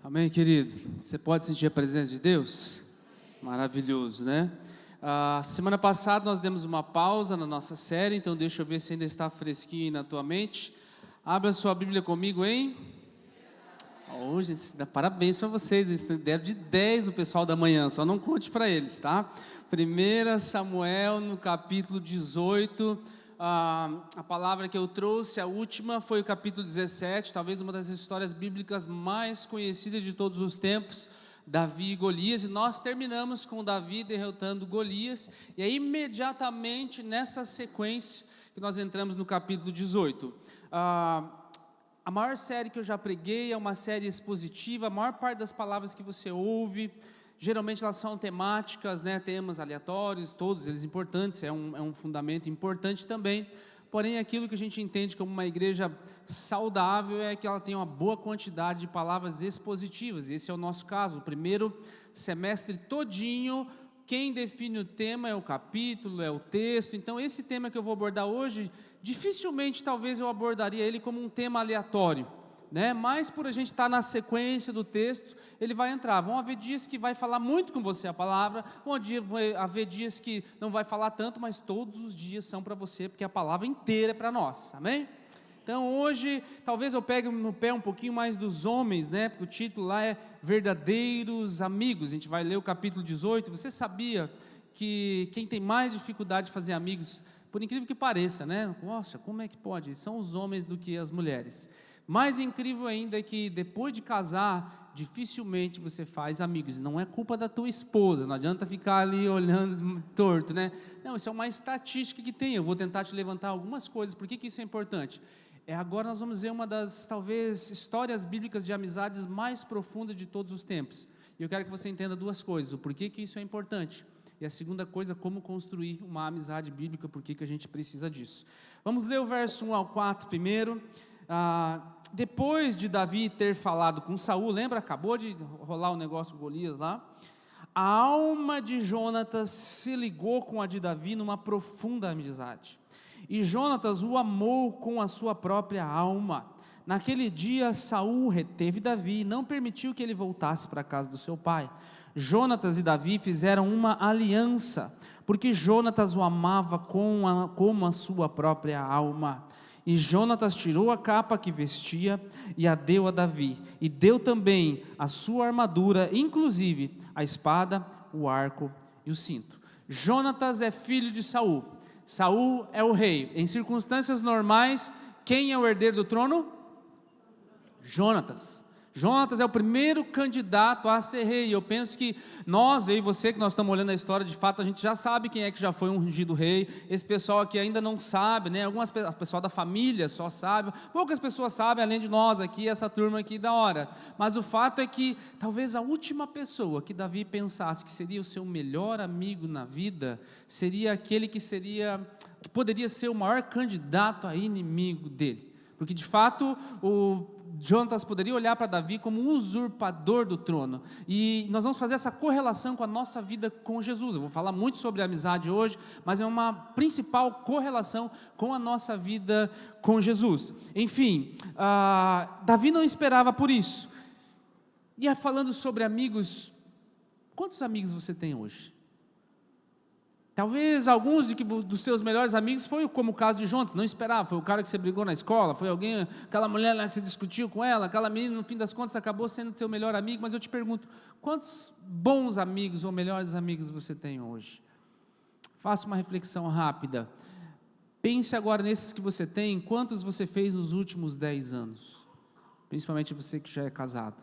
Amém, querido? Você pode sentir a presença de Deus? Maravilhoso, né? Semana passada nós demos uma pausa na nossa série, então deixa eu ver se ainda está fresquinho aí na tua mente. Abra sua Bíblia comigo, hein? Hoje, parabéns para vocês, eles deram de 10 no pessoal da manhã, só não conte para eles, tá? 1 Samuel, no capítulo 18, a palavra que eu trouxe, a última, foi o capítulo 17, talvez uma das histórias bíblicas mais conhecidas de todos os tempos, Davi e Golias, e nós terminamos com Davi derrotando Golias, e aí imediatamente nessa sequência que nós entramos no capítulo 18. A maior série que eu já preguei é uma série expositiva. A maior parte das palavras que você ouve, geralmente elas são temáticas, né, temas aleatórios, todos eles importantes, é um fundamento importante também. Porém, aquilo que a gente entende como uma igreja saudável é que ela tem uma boa quantidade de palavras expositivas, e esse é o nosso caso. O primeiro semestre todinho, quem define o tema é o capítulo, é o texto. Então esse tema que eu vou abordar hoje, dificilmente talvez eu abordaria ele como um tema aleatório, né? Mas por a gente estar na sequência do texto, ele vai entrar. Vão haver dias que vai falar muito com você a palavra, vai haver dias que não vai falar tanto, mas todos os dias são para você, porque a palavra inteira é para nós, amém? Então hoje, talvez eu pegue no pé um pouquinho mais dos homens, né? Porque o título lá é Verdadeiros Amigos. A gente vai ler o capítulo 18. Você sabia que quem tem mais dificuldade de fazer amigos, por incrível que pareça, né? Nossa, como é que pode? São os homens do que as mulheres. Mais incrível ainda é que depois de casar, dificilmente você faz amigos. Não é culpa da tua esposa, não adianta ficar ali olhando torto, né? Não, isso é uma estatística que tem. Eu vou tentar te levantar algumas coisas. Por que isso é importante? Agora nós vamos ver uma das, talvez, histórias bíblicas de amizades mais profundas de todos os tempos. E eu quero que você entenda duas coisas: o porquê que isso é importante, e a segunda coisa, como construir uma amizade bíblica, porque que a gente precisa disso. Vamos ler o verso 1 ao 4 primeiro. Depois de Davi ter falado com Saul, lembra? Acabou de rolar o negócio com Golias lá. A alma de Jonatas se ligou com a de Davi numa profunda amizade, e Jonatas o amou com a sua própria alma. Naquele dia Saul reteve Davi e não permitiu que ele voltasse para a casa do seu pai. Jonatas e Davi fizeram uma aliança, porque Jonatas o amava como a sua própria alma. E Jonatas tirou a capa que vestia e a deu a Davi, e deu também a sua armadura, inclusive a espada, o arco e o cinto. Jonatas é filho de Saul. Saul é o rei. Em circunstâncias normais, quem é o herdeiro do trono? Jonatas. Jonatas é o primeiro candidato a ser rei. Eu penso que nós, eu e você, que nós estamos olhando a história, de fato a gente já sabe quem é que já foi ungido rei. Esse pessoal aqui ainda não sabe, né? O pessoal da família só sabe, poucas pessoas sabem, além de nós aqui, essa turma aqui da hora. Mas o fato é que talvez a última pessoa que Davi pensasse que seria o seu melhor amigo na vida, seria aquele que poderia ser o maior candidato a inimigo dele. Porque de fato o Jonatas poderia olhar para Davi como um usurpador do trono, e nós vamos fazer essa correlação com a nossa vida com Jesus. Eu vou falar muito sobre amizade hoje, mas é uma principal correlação com a nossa vida com Jesus. Enfim, Davi não esperava por isso. E falando sobre amigos, quantos amigos você tem hoje? Talvez alguns dos seus melhores amigos foi como o caso de Jonatas, não esperava, foi o cara que você brigou na escola, foi alguém, aquela mulher lá que você discutiu com ela, aquela menina, no fim das contas acabou sendo teu melhor amigo. Mas eu te pergunto, quantos bons amigos ou melhores amigos você tem hoje? Faça uma reflexão rápida, pense agora nesses que você tem, quantos você fez nos últimos 10 anos, principalmente você que já é casado.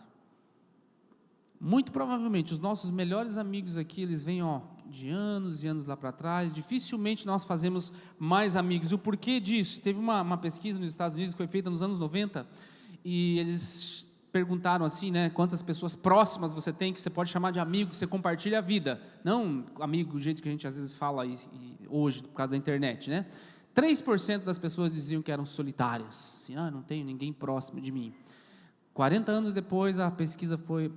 Muito provavelmente os nossos melhores amigos aqui, eles vêm de anos e anos lá para trás. Dificilmente nós fazemos mais amigos. O porquê disso? Teve uma pesquisa nos Estados Unidos que foi feita nos anos 90, e eles perguntaram assim, né, quantas pessoas próximas você tem que você pode chamar de amigo, que você compartilha a vida, não amigo do jeito que a gente às vezes fala hoje por causa da internet, né? 3% das pessoas diziam que eram solitárias, assim, não tenho ninguém próximo de mim. 40 anos depois a pesquisa foi,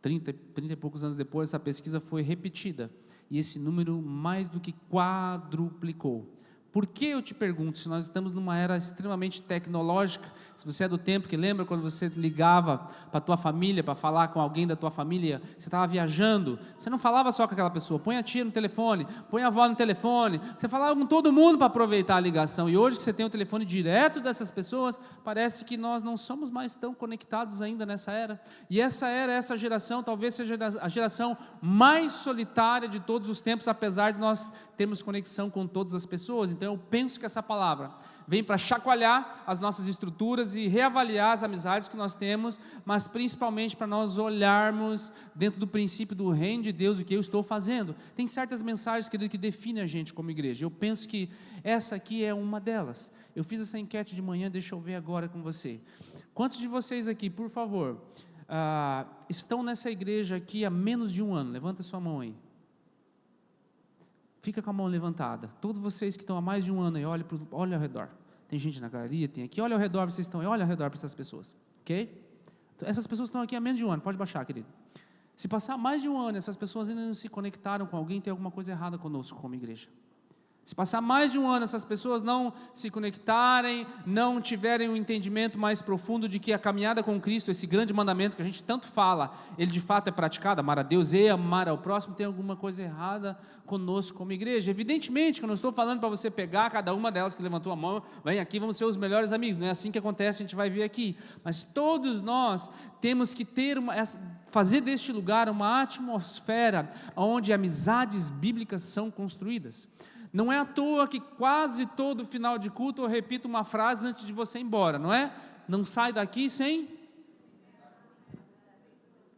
30 e poucos anos depois, essa pesquisa foi repetida, e esse número mais do que quadruplicou. Por que eu te pergunto, se nós estamos numa era extremamente tecnológica, se você é do tempo que lembra quando você ligava para a tua família, para falar com alguém da tua família, você estava viajando, você não falava só com aquela pessoa, põe a tia no telefone, põe a avó no telefone, você falava com todo mundo para aproveitar a ligação, e hoje que você tem o telefone direto dessas pessoas, parece que nós não somos mais tão conectados ainda nessa era, e essa geração talvez seja a geração mais solitária de todos os tempos, apesar de nós termos conexão com todas as pessoas. Então eu penso que essa palavra vem para chacoalhar as nossas estruturas e reavaliar as amizades que nós temos, mas principalmente para nós olharmos dentro do princípio do reino de Deus, o que eu estou fazendo. Tem certas mensagens, querido, que definem a gente como igreja. Eu penso que essa aqui é uma delas. Eu fiz essa enquete de manhã, deixa eu ver agora com você. Quantos de vocês aqui, por favor, estão nessa igreja aqui há menos de um ano? Levanta sua mão aí. Fica com a mão levantada. Todos vocês que estão há mais de um ano aí, olha ao redor. Tem gente na galeria, tem aqui, olha ao redor, vocês estão aí, olha ao redor para essas pessoas, ok? Então, essas pessoas estão aqui há menos de um ano, pode baixar, querido. Se passar mais de um ano, essas pessoas ainda não se conectaram com alguém, tem alguma coisa errada conosco como igreja. Se passar mais de um ano, essas pessoas não se conectarem, não tiverem um entendimento mais profundo de que a caminhada com Cristo, esse grande mandamento que a gente tanto fala, ele de fato é praticado, amar a Deus e amar ao próximo, tem alguma coisa errada conosco como igreja. Evidentemente que eu não estou falando para você pegar cada uma delas que levantou a mão, vem aqui, vamos ser os melhores amigos, não é assim que acontece, a gente vai ver aqui, mas todos nós temos que fazer deste lugar uma atmosfera onde amizades bíblicas são construídas. Não é à toa que quase todo final de culto eu repito uma frase antes de você ir embora, não é? Não sai daqui sem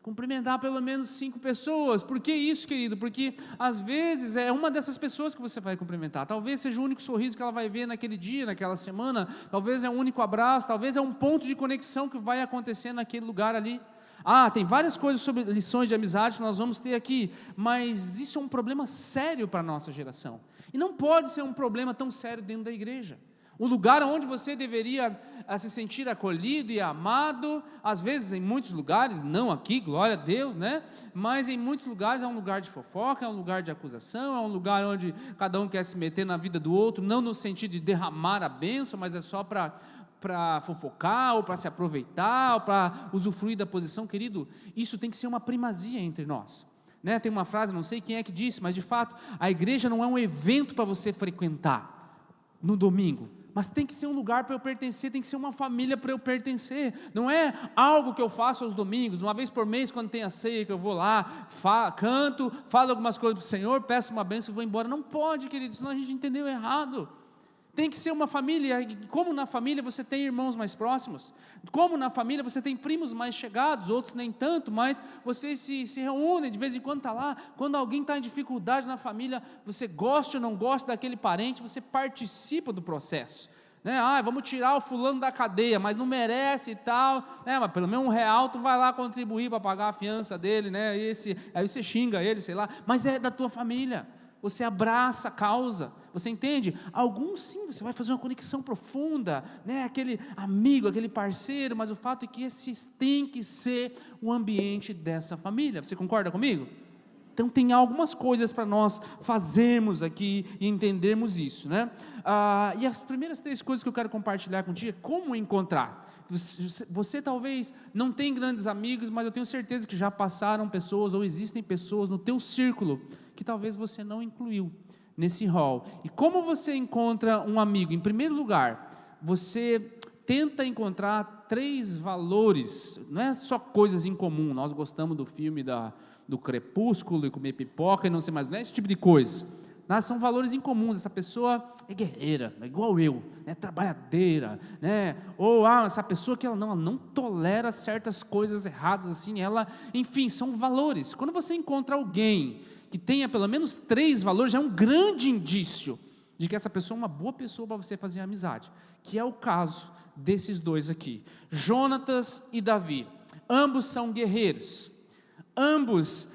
cumprimentar pelo menos 5 pessoas. Por que isso, querido? Porque às vezes é uma dessas pessoas que você vai cumprimentar, talvez seja o único sorriso que ela vai ver naquele dia, naquela semana, talvez é um único abraço, talvez é um ponto de conexão que vai acontecer naquele lugar ali. Tem várias coisas sobre lições de amizade que nós vamos ter aqui, mas isso é um problema sério para a nossa geração, e não pode ser um problema tão sério dentro da igreja. O lugar onde você deveria se sentir acolhido e amado, às vezes em muitos lugares, não aqui, glória a Deus, né? Mas em muitos lugares é um lugar de fofoca, é um lugar de acusação, é um lugar onde cada um quer se meter na vida do outro, não no sentido de derramar a bênção, mas é só para fofocar, ou para se aproveitar, ou para usufruir da posição. Querido, isso tem que ser uma primazia entre nós, né? Tem uma frase, não sei quem é que disse, mas de fato, a igreja não é um evento para você frequentar no domingo, mas tem que ser um lugar para eu pertencer, tem que ser uma família para eu pertencer. Não é algo que eu faço aos domingos, uma vez por mês, quando tem a ceia, que eu vou lá, canto, falo algumas coisas para o Senhor, peço uma bênção e vou embora. Não pode, querido, senão a gente entendeu errado. Tem que ser uma família. Como na família você tem irmãos mais próximos, como na família você tem primos mais chegados, outros nem tanto, mas vocês se reúnem, de vez em quando está lá. Quando alguém está em dificuldade na família, você gosta ou não gosta daquele parente, você participa do processo, né? Vamos tirar o fulano da cadeia, mas não merece e tal, né? Mas pelo menos R$1 tu vai lá contribuir para pagar a fiança dele, né? Aí você xinga ele, sei lá, mas é da tua família, você abraça a causa, você entende? Alguns sim, você vai fazer uma conexão profunda, né? Aquele amigo, aquele parceiro, mas o fato é que esse tem que ser o ambiente dessa família. Você concorda comigo? Então tem algumas coisas para nós fazermos aqui e entendermos isso, né? E as primeiras 3 coisas que eu quero compartilhar contigo é como encontrar. Você talvez não tenha grandes amigos, mas eu tenho certeza que já passaram pessoas, ou existem pessoas no teu círculo, que talvez você não incluiu nesse hall. E como você encontra um amigo? Em primeiro lugar, você tenta encontrar 3 valores, não é só coisas em comum. Nós gostamos do filme do Crepúsculo e comer pipoca e não sei mais, não é esse tipo de coisa. São valores incomuns. Essa pessoa é guerreira, é igual eu, é trabalhadeira, né? Ou essa pessoa que ela não tolera certas coisas erradas assim, enfim, são valores. Quando você encontra alguém que tenha pelo menos 3 valores, já é um grande indício de que essa pessoa é uma boa pessoa para você fazer amizade, que é o caso desses 2 aqui, Jonatas e Davi. Ambos são guerreiros, ambos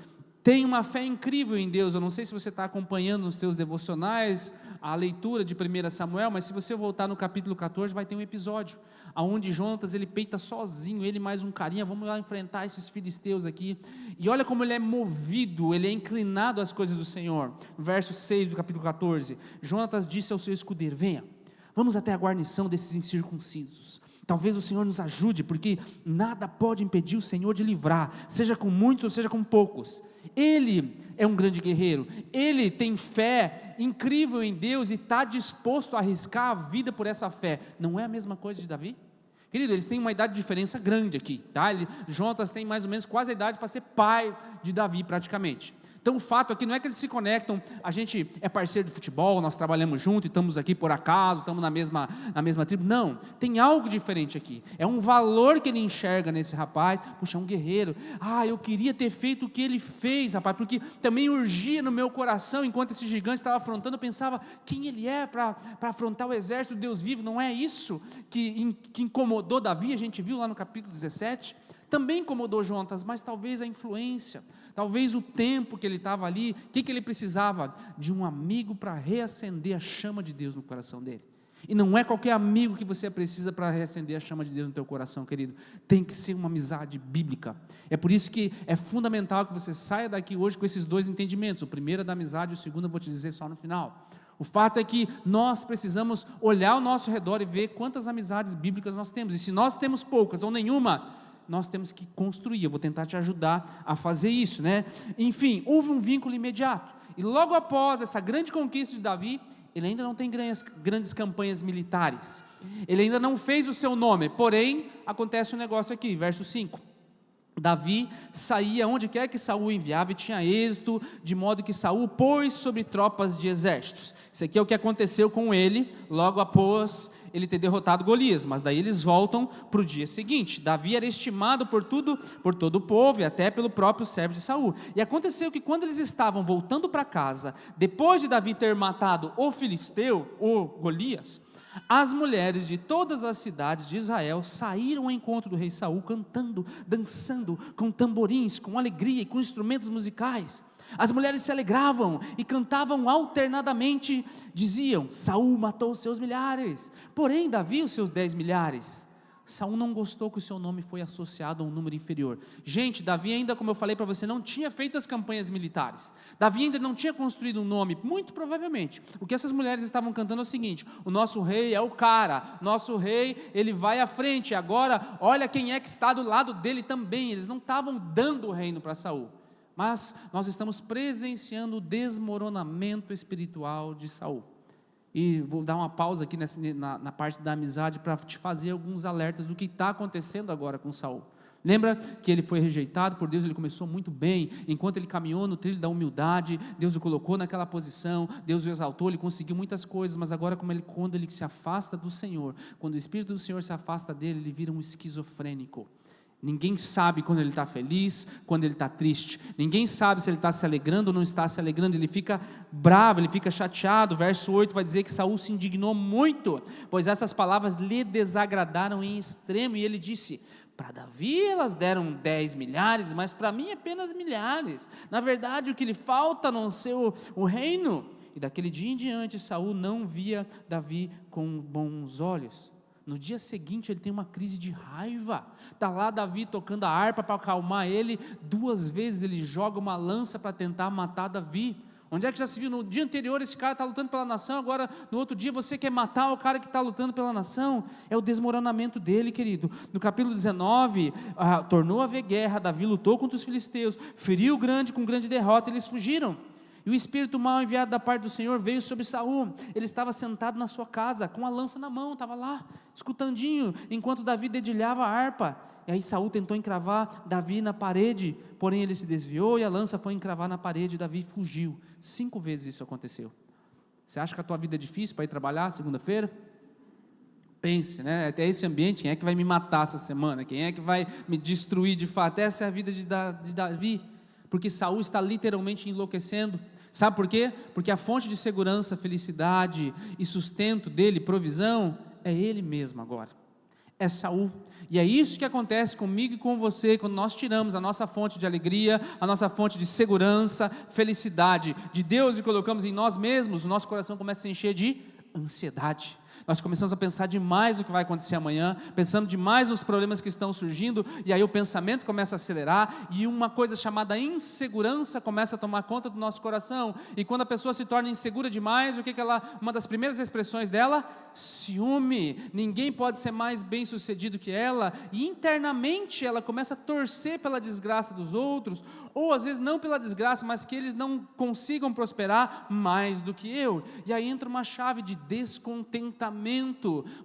tem uma fé incrível em Deus. Eu não sei se você está acompanhando nos seus devocionais a leitura de 1 Samuel, mas se você voltar no capítulo 14, vai ter um episódio onde Jonatas, ele peita sozinho, ele mais um carinha, vamos lá enfrentar esses filisteus aqui, e olha como ele é movido, ele é inclinado às coisas do Senhor. Verso 6 do capítulo 14, Jonatas disse ao seu escudeiro: venha, vamos até a guarnição desses incircuncisos, talvez o Senhor nos ajude, porque nada pode impedir o Senhor de livrar, seja com muitos ou seja com poucos. Ele é um grande guerreiro, ele tem fé incrível em Deus e está disposto a arriscar a vida por essa fé. Não é a mesma coisa de Davi? Querido, eles têm uma idade de diferença grande aqui, tá? Jonatas tem mais ou menos quase a idade para ser pai de Davi praticamente. Então o fato aqui não é que eles se conectam, a gente é parceiro de futebol, nós trabalhamos junto e estamos aqui por acaso, estamos na mesma tribo. Não, tem algo diferente aqui, é um valor que ele enxerga nesse rapaz. Puxa, é um guerreiro, eu queria ter feito o que ele fez, rapaz, porque também urgia no meu coração, enquanto esse gigante estava afrontando, eu pensava, quem ele é para afrontar o exército de Deus vivo? Não é isso que incomodou Davi, a gente viu lá no capítulo 17, também incomodou Jonatas, mas talvez a influência, talvez o tempo que ele estava ali. O que ele precisava? De um amigo para reacender a chama de Deus no coração dele. E não é qualquer amigo que você precisa para reacender a chama de Deus no teu coração, querido. Tem que ser uma amizade bíblica. É por isso que é fundamental que você saia daqui hoje com esses dois entendimentos. O primeiro é da amizade, o segundo eu vou te dizer só no final. O fato é que nós precisamos olhar ao nosso redor e ver quantas amizades bíblicas nós temos. E se nós temos poucas ou nenhuma, nós temos que construir. Eu vou tentar te ajudar a fazer isso, né? Enfim, houve um vínculo imediato, e logo após essa grande conquista de Davi, ele ainda não tem grandes campanhas militares, ele ainda não fez o seu nome, porém, acontece um negócio aqui, verso 5, Davi saía onde quer que Saul enviava e tinha êxito, de modo que Saul pôs sobre tropas de exércitos. Isso aqui é o que aconteceu com ele, logo após ele ter derrotado Golias, mas daí eles voltam para o dia seguinte. Davi era estimado por todo o povo e até pelo próprio servo de Saul, e aconteceu que quando eles estavam voltando para casa, depois de Davi ter matado o filisteu, o Golias, as mulheres de todas as cidades de Israel saíram ao encontro do rei Saul, cantando, dançando, com tamborins, com alegria e com instrumentos musicais. As mulheres se alegravam e cantavam alternadamente, diziam: Saul matou os seus milhares, porém Davi os seus 10 milhares. Saul não gostou que o seu nome foi associado a um número inferior. Gente, Davi ainda, como eu falei para você, não tinha feito as campanhas militares. Davi ainda não tinha construído um nome. Muito provavelmente, o que essas mulheres estavam cantando é o seguinte: o nosso rei é o cara, nosso rei, ele vai à frente, agora olha quem é que está do lado dele também. Eles não estavam dando o reino para Saul, mas nós estamos presenciando o desmoronamento espiritual de Saul. E vou dar uma pausa aqui na parte da amizade para te fazer alguns alertas do que está acontecendo agora com Saul. Lembra que ele foi rejeitado por Deus, ele começou muito bem, enquanto ele caminhou no trilho da humildade, Deus o colocou naquela posição, Deus o exaltou, ele conseguiu muitas coisas, mas agora quando ele se afasta do Senhor, quando o Espírito do Senhor se afasta dele, ele vira um esquizofrênico. Ninguém sabe quando ele está feliz, quando ele está triste, ninguém sabe se ele está se alegrando ou não está se alegrando, ele fica bravo, ele fica chateado. Verso 8 vai dizer que Saul se indignou muito, pois essas palavras lhe desagradaram em extremo, e ele disse: para Davi elas deram 10 milhares, mas para mim apenas milhares, na verdade o que lhe falta não ser o reino. E daquele dia em diante Saul não via Davi com bons olhos. No dia seguinte ele tem uma crise de raiva, está lá Davi tocando a harpa para acalmar ele, 2 vezes ele joga uma lança para tentar matar Davi. Onde é que já se viu? No dia anterior esse cara está lutando pela nação, agora no outro dia você quer matar o cara que está lutando pela nação? É o desmoronamento dele, querido. No capítulo 19, tornou a haver guerra, Davi lutou contra os filisteus, feriu grande com grande derrota, eles fugiram. E o espírito mal enviado da parte do Senhor veio sobre Saul. Ele estava sentado na sua casa, com a lança na mão, estava lá, escutandinho, enquanto Davi dedilhava a harpa. E aí Saul tentou encravar Davi na parede, porém ele se desviou e a lança foi encravar na parede e Davi fugiu. 5 vezes isso aconteceu. Você acha que a tua vida é difícil para ir trabalhar segunda-feira? Pense, né? Até esse ambiente, quem é que vai me matar essa semana? Quem é que vai me destruir de fato? Essa é a vida de Davi, porque Saul está literalmente enlouquecendo. Sabe por quê? Porque a fonte de segurança, felicidade e sustento dele, provisão, é ele mesmo agora. é Saul. E é isso que acontece comigo e com você, quando nós tiramos a nossa fonte de alegria, a nossa fonte de segurança, felicidade de Deus e colocamos em nós mesmos, o nosso coração começa a se encher de ansiedade. Nós começamos a pensar demais no que vai acontecer amanhã, pensamos demais nos problemas que estão surgindo, e aí o pensamento começa a acelerar, e uma coisa chamada insegurança começa a tomar conta do nosso coração, e quando a pessoa se torna insegura demais, uma das primeiras expressões dela? Ciúme. Ninguém pode ser mais bem sucedido que ela, e internamente ela começa a torcer pela desgraça dos outros, ou às vezes não pela desgraça, mas que eles não consigam prosperar mais do que eu, e aí entra uma chave de descontentamento.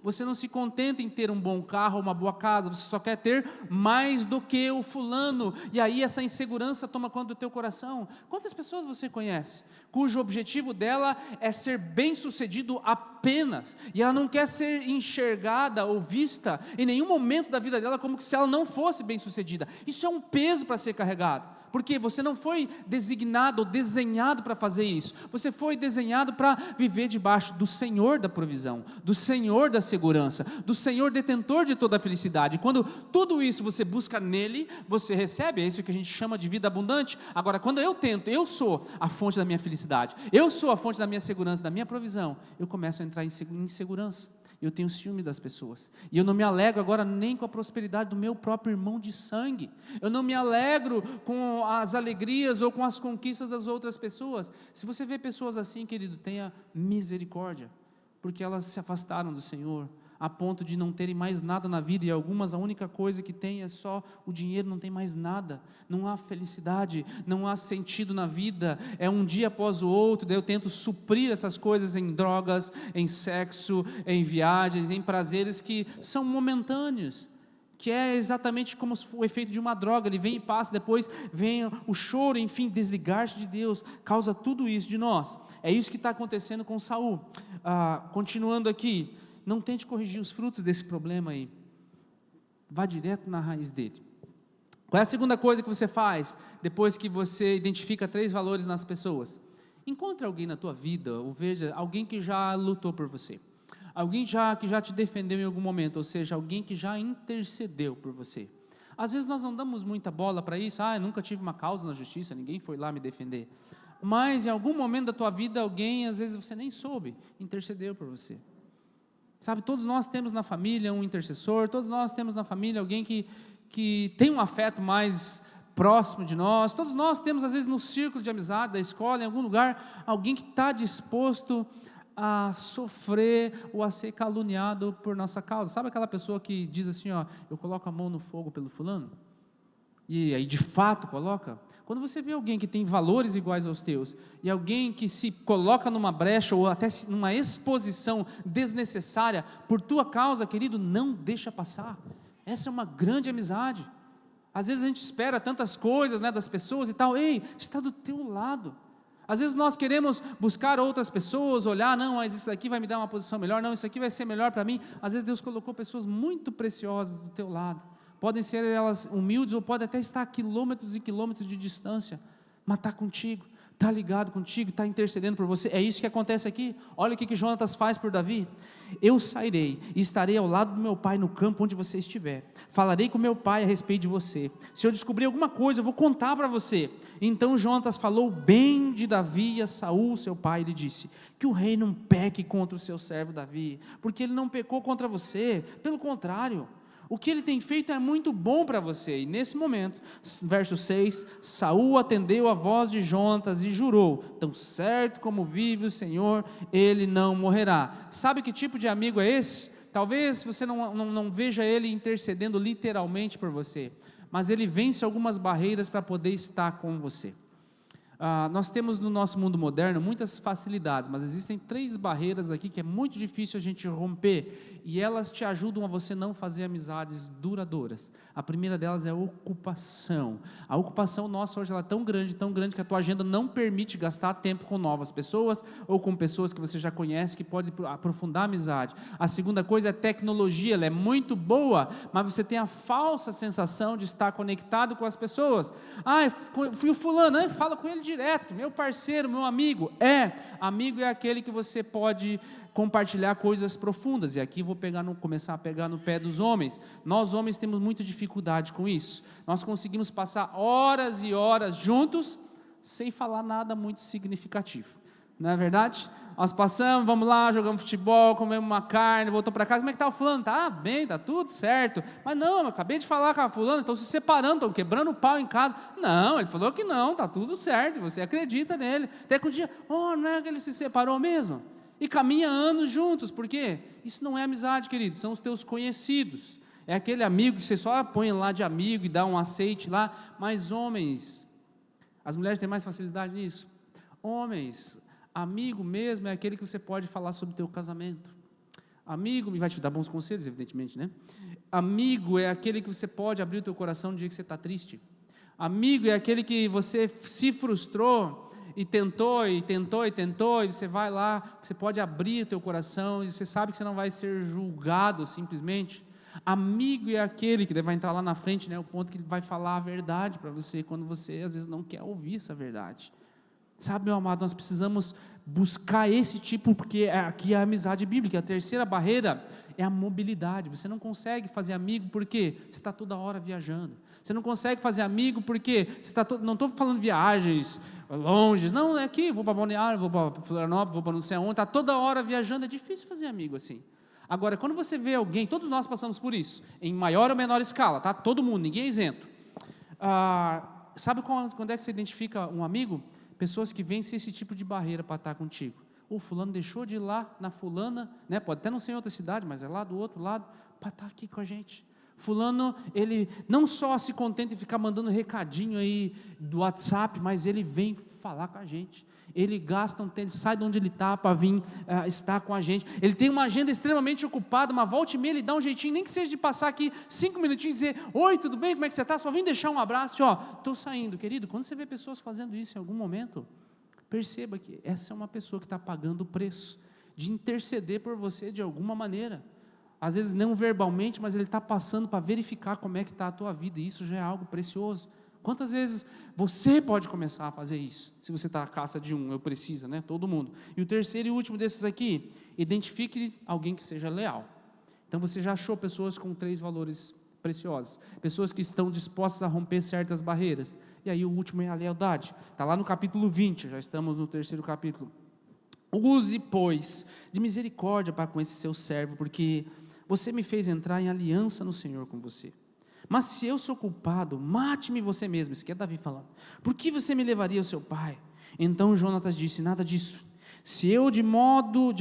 Você não se contenta em ter um bom carro, uma boa casa, você só quer ter mais do que o fulano, e aí essa insegurança toma conta do teu coração. Quantas pessoas você conhece, cujo objetivo dela é ser bem sucedido apenas, e ela não quer ser enxergada ou vista em nenhum momento da vida dela como se ela não fosse bem sucedida? Isso é um peso para ser carregado, porque você não foi designado ou desenhado para fazer isso, você foi desenhado para viver debaixo do Senhor da provisão, do Senhor da segurança, do Senhor detentor de toda a felicidade. Quando tudo isso você busca nele, você recebe, é isso que a gente chama de vida abundante. Agora, quando eu sou a fonte da minha felicidade, eu sou a fonte da minha segurança, da minha provisão, eu começo a entrar em insegurança. Eu tenho ciúme das pessoas, e eu não me alegro agora nem com a prosperidade do meu próprio irmão de sangue, eu não me alegro com as alegrias ou com as conquistas das outras pessoas. Se você vê pessoas assim, querido, tenha misericórdia, porque elas se afastaram do Senhor, a ponto de não terem mais nada na vida, e algumas a única coisa que tem é só o dinheiro, não tem mais nada, não há felicidade, não há sentido na vida, é um dia após o outro. Daí eu tento suprir essas coisas em drogas, em sexo, em viagens, em prazeres que são momentâneos, que é exatamente como o efeito de uma droga, ele vem e passa, depois vem o choro, enfim, desligar-se de Deus, causa tudo isso de nós. É isso que está acontecendo com Saul. Continuando aqui, não tente corrigir os frutos desse problema aí, vá direto na raiz dele. Qual é a segunda coisa que você faz, depois que você identifica 3 valores nas pessoas? Encontre alguém na tua vida, ou veja, alguém que já lutou por você, alguém que já te defendeu em algum momento, ou seja, alguém que já intercedeu por você. Às vezes nós não damos muita bola para isso, eu nunca tive uma causa na justiça, ninguém foi lá me defender, mas em algum momento da tua vida, alguém, às vezes você nem soube, intercedeu por você. Sabe, todos nós temos na família um intercessor, todos nós temos na família alguém que tem um afeto mais próximo de nós, todos nós temos às vezes no círculo de amizade, da escola, em algum lugar, alguém que está disposto a sofrer ou a ser caluniado por nossa causa. Sabe aquela pessoa que diz assim, eu coloco a mão no fogo pelo fulano? E aí de fato coloca? Quando você vê alguém que tem valores iguais aos teus, e alguém que se coloca numa brecha, ou até numa exposição desnecessária, por tua causa, querido, não deixa passar. Essa é uma grande amizade. Às vezes a gente espera tantas coisas, das pessoas e tal, está do teu lado. Às vezes nós queremos buscar outras pessoas, olhar, não, mas isso aqui vai me dar uma posição melhor, não, isso aqui vai ser melhor para mim. Às vezes Deus colocou pessoas muito preciosas do teu lado, podem ser elas humildes, ou podem até estar a quilômetros e quilômetros de distância, mas está contigo, está ligado contigo, está intercedendo por você. É isso que acontece aqui. Olha o que Jonatas faz por Davi: eu sairei e estarei ao lado do meu pai no campo onde você estiver, falarei com meu pai a respeito de você, se eu descobrir alguma coisa eu vou contar para você. Então Jonatas falou bem de Davi a Saul seu pai, e lhe disse, que o rei não peque contra o seu servo Davi, porque ele não pecou contra você, pelo contrário, o que ele tem feito é muito bom para você. E nesse momento, verso 6, Saul atendeu a voz de Jonatas e jurou, tão certo como vive o Senhor, ele não morrerá. Sabe que tipo de amigo é esse? Talvez você não veja ele intercedendo literalmente por você, mas ele vence algumas barreiras para poder estar com você. Nós temos no nosso mundo moderno muitas facilidades, mas existem 3 barreiras aqui que é muito difícil a gente romper, e elas te ajudam a você não fazer amizades duradouras. A primeira delas é a ocupação. A ocupação nossa hoje ela é tão grande que a tua agenda não permite gastar tempo com novas pessoas, ou com pessoas que você já conhece, que pode aprofundar a amizade. A segunda coisa é tecnologia, ela é muito boa, mas você tem a falsa sensação de estar conectado com as pessoas. Fui o fulano, fala com ele direto. direto, meu parceiro, meu amigo. Amigo é aquele que você pode compartilhar coisas profundas, e aqui vou começar a pegar no pé dos homens. Nós homens temos muita dificuldade com isso. Nós conseguimos passar horas e horas juntos, sem falar nada muito significativo, não é verdade? Nós passamos, vamos lá, jogamos futebol, comemos uma carne, voltamos para casa, como é que está o fulano? Está bem, está tudo certo. Mas não, eu acabei de falar com a fulana, estão se separando, estão quebrando o pau em casa. Não, ele falou que não, está tudo certo, você acredita nele. Até que um dia, não é que ele se separou mesmo? E caminha anos juntos, por quê? Isso não é amizade, querido, são os teus conhecidos. É aquele amigo que você só põe lá de amigo e dá um aceite lá. Mas homens, as mulheres têm mais facilidade nisso. Homens, amigo mesmo é aquele que você pode falar sobre o teu casamento. Amigo, e vai te dar bons conselhos, evidentemente, né? Amigo é aquele que você pode abrir o teu coração no dia que você está triste. Amigo é aquele que você se frustrou e tentou, e você vai lá, você pode abrir o teu coração, e você sabe que você não vai ser julgado simplesmente. Amigo é aquele que vai entrar lá na frente, né, o ponto que ele vai falar a verdade para você, quando você às vezes não quer ouvir essa verdade. Sabe, meu amado, nós precisamos buscar esse tipo, porque aqui é a amizade bíblica. A terceira barreira é a mobilidade. Você não consegue fazer amigo porque você está toda hora viajando. Você não consegue fazer amigo porque você está não estou falando viagens longe, não, é aqui, vou para Balneário, vou para Florianópolis, vou para não sei aonde, está toda hora viajando, é difícil fazer amigo assim. Agora, quando você vê alguém, todos nós passamos por isso, em maior ou menor escala, tá? Todo mundo, ninguém é isento. Sabe quando é que você identifica um amigo? Pessoas que vencem esse tipo de barreira para estar contigo. O fulano deixou de ir lá na fulana, né? Pode até não ser em outra cidade, mas é lá do outro lado, para estar aqui com a gente. Fulano, ele não só se contenta em ficar mandando recadinho aí do WhatsApp, mas ele vem falar com a gente. Ele gasta um tempo, sai de onde ele está para vir estar com a gente. Ele tem uma agenda extremamente ocupada, uma volta e meia, ele dá um jeitinho, nem que seja de passar aqui 5 minutinhos e dizer: oi, tudo bem, como é que você está? Só vim deixar um abraço, estou saindo. Querido, quando você vê pessoas fazendo isso em algum momento, perceba que essa é uma pessoa que está pagando o preço de interceder por você de alguma maneira. Às vezes não verbalmente, mas ele está passando para verificar como é que está a tua vida, e isso já é algo precioso. Quantas vezes você pode começar a fazer isso? Se você está à caça de eu preciso, né? Todo mundo. E o terceiro e último desses aqui, identifique alguém que seja leal. Então você já achou pessoas com 3 valores preciosos, pessoas que estão dispostas a romper certas barreiras. E aí o último é a lealdade, está lá no capítulo 20, já estamos no terceiro capítulo. Use, pois, de misericórdia para com esse seu servo, porque você me fez entrar em aliança no Senhor com você. Mas se eu sou culpado, mate-me você mesmo. Isso aqui é Davi falando. Por que você me levaria ao seu pai? Então Jonatas disse: nada disso. Se eu de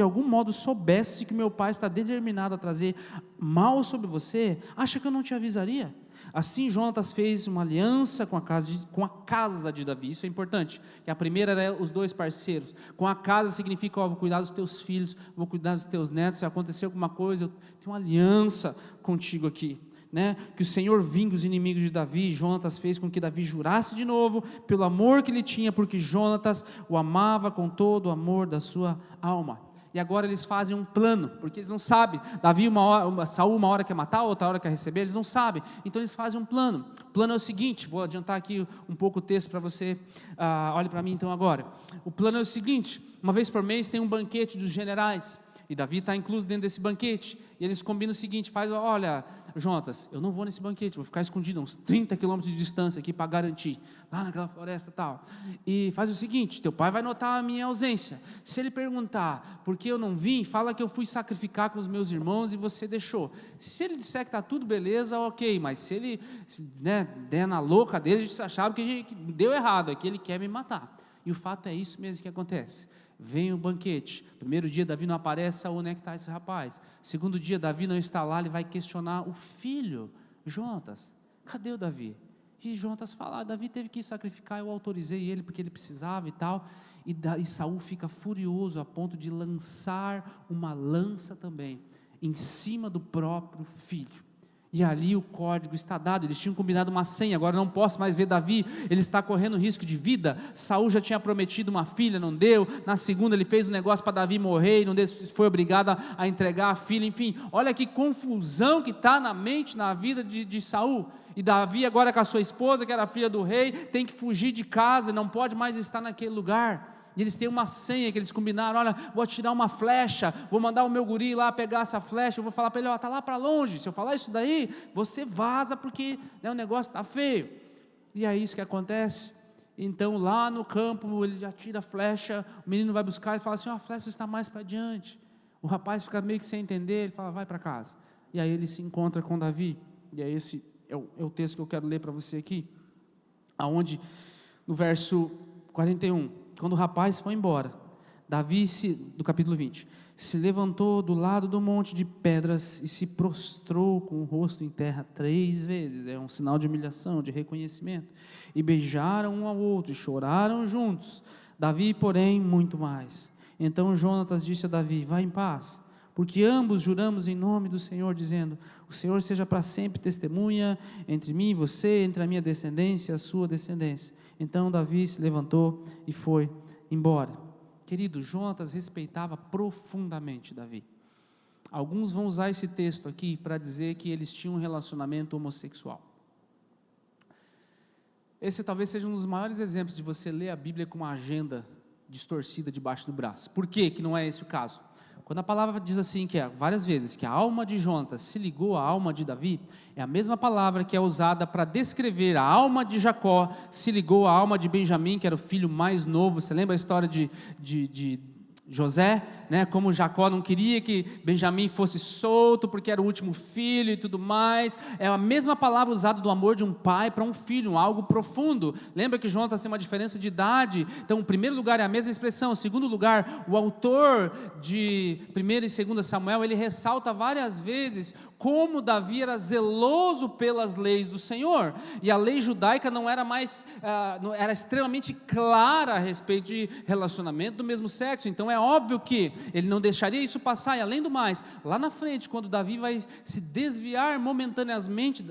algum modo soubesse que meu pai está determinado a trazer mal sobre você, acha que eu não te avisaria? Assim Jonatas fez uma aliança com a casa de Davi. Isso é importante, que a primeira era os 2 parceiros. Com a casa significa: vou cuidar dos teus filhos, vou cuidar dos teus netos. Se acontecer alguma coisa, eu tenho uma aliança contigo aqui, né? Que o Senhor vingue os inimigos de Davi. Jonatas fez com que Davi jurasse de novo pelo amor que ele tinha, porque Jonatas o amava com todo o amor da sua alma. E agora eles fazem um plano, porque eles não sabem. Davi Saul uma hora quer matar, outra hora quer receber, eles não sabem. Então eles fazem um plano. O plano é o seguinte, vou adiantar aqui um pouco o texto para você. Olhe para mim então agora. O plano é o seguinte: uma vez por mês tem um banquete dos generais, e Davi está incluso dentro desse banquete, e eles combinam o seguinte: olha, Jonatas, eu não vou nesse banquete, vou ficar escondido a uns 30 quilômetros de distância aqui para garantir, lá naquela floresta e tal, e faz o seguinte: teu pai vai notar a minha ausência, se ele perguntar por que eu não vim, fala que eu fui sacrificar com os meus irmãos e você deixou. Se ele disser que está tudo beleza, ok, mas se ele der na louca dele, a gente achava que deu errado, é que ele quer me matar. E o fato é isso mesmo que acontece. Vem o banquete, primeiro dia Davi não aparece, onde é que está esse rapaz? Segundo dia Davi não está lá, ele vai questionar o filho, Jonatas: cadê o Davi? E Jonatas fala: Davi teve que sacrificar, eu autorizei ele porque ele precisava e tal. E Saul fica furioso a ponto de lançar uma lança também em cima do próprio filho. E ali o código está dado, eles tinham combinado uma senha, agora não posso mais ver Davi, ele está correndo risco de vida. Saul já tinha prometido uma filha, não deu, na segunda ele fez um negócio para Davi morrer, e não deu, foi obrigado a entregar a filha, enfim, olha que confusão que está na mente, na vida de Saul. E Davi agora com a sua esposa, que era filha do rei, tem que fugir de casa, não pode mais estar naquele lugar. E eles têm uma senha que eles combinaram, olha, vou atirar uma flecha, vou mandar o meu guri lá pegar essa flecha, eu vou falar para ele, ó, está lá para longe, se eu falar isso daí, você vaza porque, né, o negócio está feio. E é isso que acontece. Então lá no campo ele atira a flecha, o menino vai buscar e fala assim, ó, a flecha está mais para diante. O rapaz fica meio que sem entender, ele fala, vai para casa. E aí ele se encontra com Davi, e aí esse é o texto que eu quero ler para você aqui, aonde no verso 41, quando o rapaz foi embora, Davi, do capítulo 20, se levantou do lado do monte de pedras e se prostrou com o rosto em terra 3 vezes, é um sinal de humilhação, de reconhecimento, e beijaram um ao outro, e choraram juntos, Davi porém muito mais. Então Jonatas disse a Davi, vá em paz, porque ambos juramos em nome do Senhor, dizendo, o Senhor seja para sempre testemunha entre mim e você, entre a minha descendência e a sua descendência. Então Davi se levantou e foi embora. Querido, Jonatas respeitava profundamente Davi. Alguns vão usar esse texto aqui para dizer que eles tinham um relacionamento homossexual. Esse talvez seja um dos maiores exemplos de você ler a Bíblia com uma agenda distorcida debaixo do braço. Por quê que não é esse o caso? Quando a palavra diz assim, que várias vezes, que a alma de Jonatas se ligou à alma de Davi, é a mesma palavra que é usada para descrever a alma de Jacó, se ligou à alma de Benjamim, que era o filho mais novo. Você lembra a história de José, né? Como Jacó não queria que Benjamim fosse solto, porque era o último filho e tudo mais, é a mesma palavra usada do amor de um pai para um filho, algo profundo. Lembra que Jonatas tem uma diferença de idade, então em primeiro lugar é a mesma expressão, em segundo lugar, o autor de 1º e 2 Samuel, ele ressalta várias vezes como Davi era zeloso pelas leis do Senhor, e a lei judaica não era mais, era extremamente clara a respeito de relacionamento do mesmo sexo, então é óbvio que ele não deixaria isso passar, e além do mais, lá na frente, quando Davi vai se desviar momentaneamente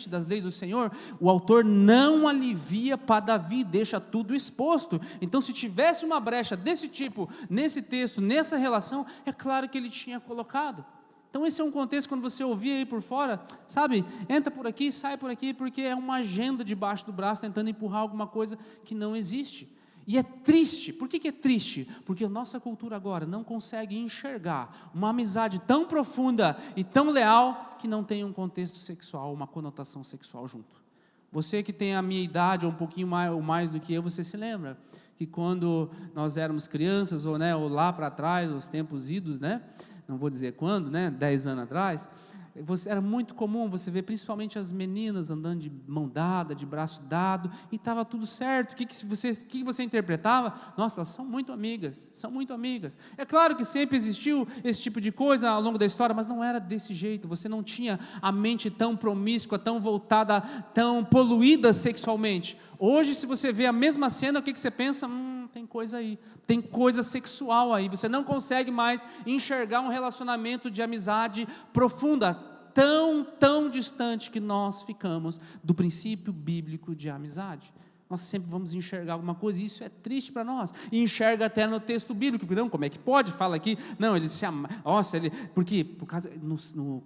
das leis do Senhor, o autor não alivia para Davi, deixa tudo exposto. Então se tivesse uma brecha desse tipo, nesse texto, nessa relação, é claro que ele tinha colocado. Então esse é um contexto, quando você ouvir aí por fora, sabe, entra por aqui, sai por aqui, porque é uma agenda debaixo do braço, tentando empurrar alguma coisa que não existe. E é triste. Por que é triste? Porque a nossa cultura agora não consegue enxergar uma amizade tão profunda e tão leal, que não tem um contexto sexual, uma conotação sexual junto. Você que tem a minha idade, ou um pouquinho mais do que eu, você se lembra que quando nós éramos crianças, ou lá para trás, os tempos idos, não vou dizer quando, 10 anos atrás, era muito comum você ver principalmente as meninas andando de mão dada, de braço dado, e estava tudo certo. O que você interpretava? Nossa, elas são muito amigas, é claro que sempre existiu esse tipo de coisa ao longo da história, mas não era desse jeito. Você não tinha a mente tão promíscua, tão voltada, tão poluída sexualmente. Hoje, se você vê a mesma cena, o que você pensa? Tem coisa aí, tem coisa sexual aí. Você não consegue mais enxergar um relacionamento de amizade profunda, tão distante que nós ficamos do princípio bíblico de amizade. Nós sempre vamos enxergar alguma coisa, e isso é triste para nós, e enxerga até no texto bíblico. Não, como é que pode? Fala aqui, não, ele se ama, por quê? Por causa, no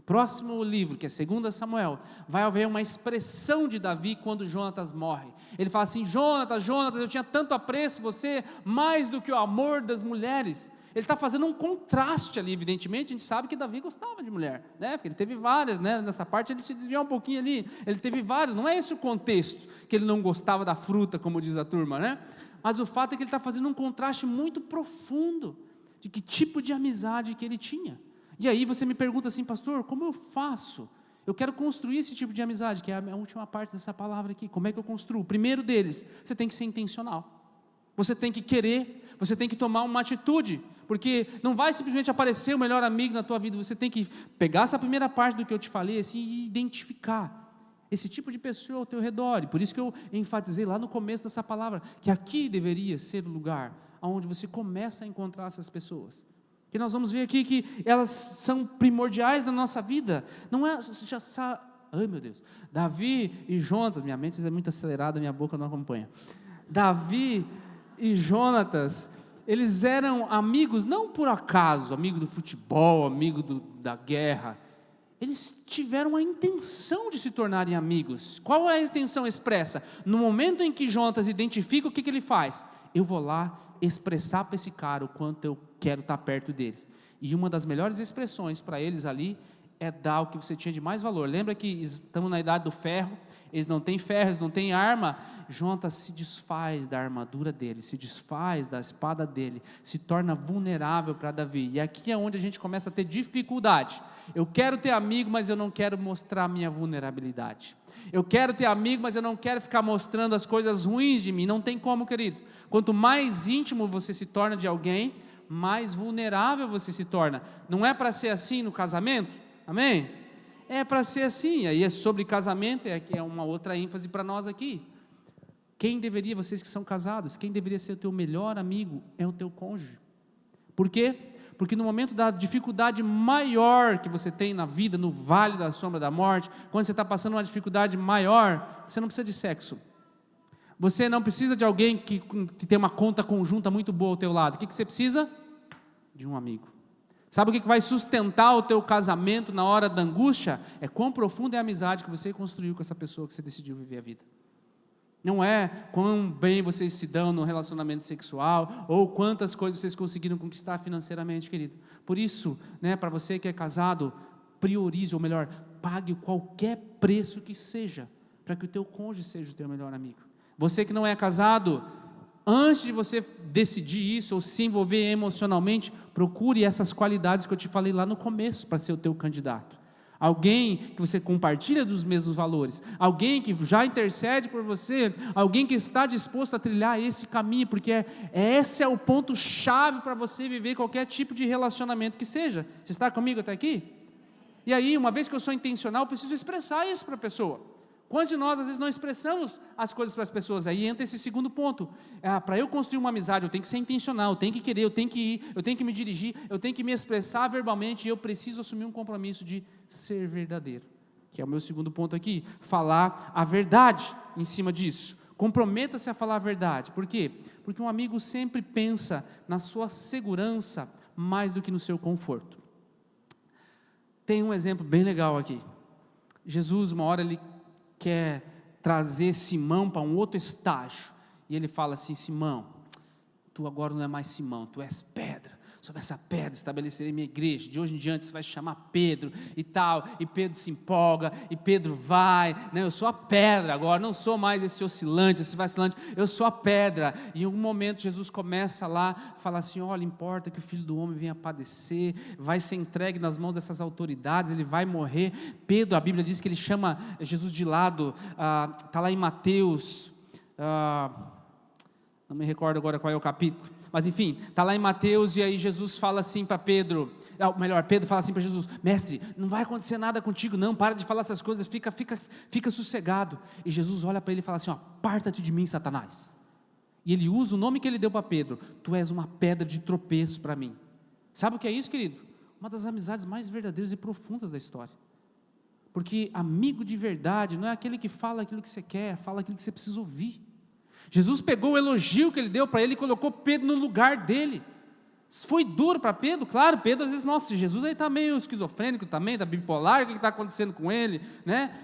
próximo livro, que é 2 Samuel, vai haver uma expressão de Davi quando Jonatas morre. Ele fala assim: Jonatas, eu tinha tanto apreço você, mais do que o amor das mulheres. Ele está fazendo um contraste ali. Evidentemente a gente sabe que Davi gostava de mulher, porque ele teve várias, nessa parte ele se desviou um pouquinho ali, ele teve várias, não é esse o contexto, que ele não gostava da fruta, como diz a turma, mas o fato é que ele está fazendo um contraste muito profundo, de que tipo de amizade que ele tinha. E aí você me pergunta assim: pastor, como eu faço? Eu quero construir esse tipo de amizade, que é a última parte dessa palavra aqui. Como é que eu construo? O primeiro deles, você tem que ser intencional, você tem que querer, você tem que tomar uma atitude, porque não vai simplesmente aparecer o melhor amigo na tua vida. Você tem que pegar essa primeira parte do que eu te falei assim, e identificar esse tipo de pessoa ao teu redor. E por isso que eu enfatizei lá no começo dessa palavra, que aqui deveria ser o lugar onde você começa a encontrar essas pessoas. E nós vamos ver aqui que elas são primordiais na nossa vida. Não é, você já sabe, ai meu Deus, Davi e Jonatas, minha mente é muito acelerada, minha boca não acompanha. Davi e Jonatas, eles eram amigos, não por acaso, amigo do futebol, amigo da guerra. Eles tiveram a intenção de se tornarem amigos. Qual é a intenção expressa? No momento em que Jonatas identifica, o que ele faz? Eu vou lá expressar para esse cara o quanto eu quero estar perto dele. E uma das melhores expressões para eles ali é dar o que você tinha de mais valor. Lembra que estamos na idade do ferro, eles não têm ferro, eles não têm arma. Jonatas se desfaz da armadura dele, se desfaz da espada dele, se torna vulnerável para Davi. E aqui é onde a gente começa a ter dificuldade. Eu quero ter amigo, mas eu não quero mostrar minha vulnerabilidade. Eu quero ter amigo, mas eu não quero ficar mostrando as coisas ruins de mim. Não tem como, querido. Quanto mais íntimo você se torna de alguém, mais vulnerável você se torna. Não é para ser assim no casamento? Amém? É para ser assim. Aí é sobre casamento, é uma outra ênfase para nós aqui. Quem deveria, vocês que são casados, quem deveria ser o teu melhor amigo é o teu cônjuge. Por quê? Porque no momento da dificuldade maior que você tem na vida, no vale da sombra da morte, quando você está passando uma dificuldade maior, você não precisa de sexo. Você não precisa de alguém que tem uma conta conjunta muito boa ao teu lado. O que você precisa? De um amigo. Sabe o que vai sustentar o teu casamento na hora da angústia? É quão profunda é a amizade que você construiu com essa pessoa que você decidiu viver a vida. Não é quão bem vocês se dão no relacionamento sexual, ou quantas coisas vocês conseguiram conquistar financeiramente, querido. Por isso, para você que é casado, priorize, ou melhor, pague qualquer preço que seja, para que o teu cônjuge seja o teu melhor amigo. Você que não é casado, antes de você decidir isso, ou se envolver emocionalmente, procure essas qualidades que eu te falei lá no começo, para ser o teu candidato. Alguém que você compartilha dos mesmos valores, alguém que já intercede por você, alguém que está disposto a trilhar esse caminho, porque esse é o ponto chave para você viver qualquer tipo de relacionamento que seja. Você está comigo até aqui? E aí, uma vez que eu sou intencional, eu preciso expressar isso para a pessoa. Quantos de nós às vezes não expressamos as coisas para as pessoas? Aí entra esse segundo ponto. Para eu construir uma amizade, eu tenho que ser intencional, eu tenho que querer, eu tenho que ir, eu tenho que me dirigir, eu tenho que me expressar verbalmente, e eu preciso assumir um compromisso de ser verdadeiro, que é o meu segundo ponto aqui, falar a verdade em cima disso. Comprometa-se a falar a verdade. Por quê? Porque um amigo sempre pensa na sua segurança mais do que no seu conforto. Tem um exemplo bem legal aqui. Jesus, uma hora ele quer trazer Simão para um outro estágio, e ele fala assim: Simão, tu agora não é mais Simão, tu és pedra, sobre essa pedra estabelecerei minha igreja, de hoje em diante você vai se chamar Pedro, e tal, e Pedro se empolga, e Pedro vai, eu sou a pedra agora, não sou mais esse oscilante, esse vacilante, eu sou a pedra. E em algum momento Jesus começa lá, fala assim: olha, importa que o Filho do Homem venha padecer, vai ser entregue nas mãos dessas autoridades, ele vai morrer. Pedro, a Bíblia diz que ele chama Jesus de lado, está lá em Mateus, não me recordo agora qual é o capítulo, mas enfim, está lá em Mateus, e aí Jesus fala assim para Pedro, Pedro fala assim para Jesus: mestre, não vai acontecer nada contigo não, para de falar essas coisas, fica sossegado. E Jesus olha para ele e fala assim: aparta-te de mim, Satanás. E ele usa o nome que ele deu para Pedro: tu és uma pedra de tropeço para mim. Sabe o que é isso, querido? Uma das amizades mais verdadeiras e profundas da história. Porque amigo de verdade não é aquele que fala aquilo que você quer, fala aquilo que você precisa ouvir. Jesus pegou o elogio que ele deu para ele e colocou Pedro no lugar dele. Foi duro para Pedro? Claro, Pedro às vezes, nossa, Jesus aí está meio esquizofrênico também, está bipolar, o que está acontecendo com ele?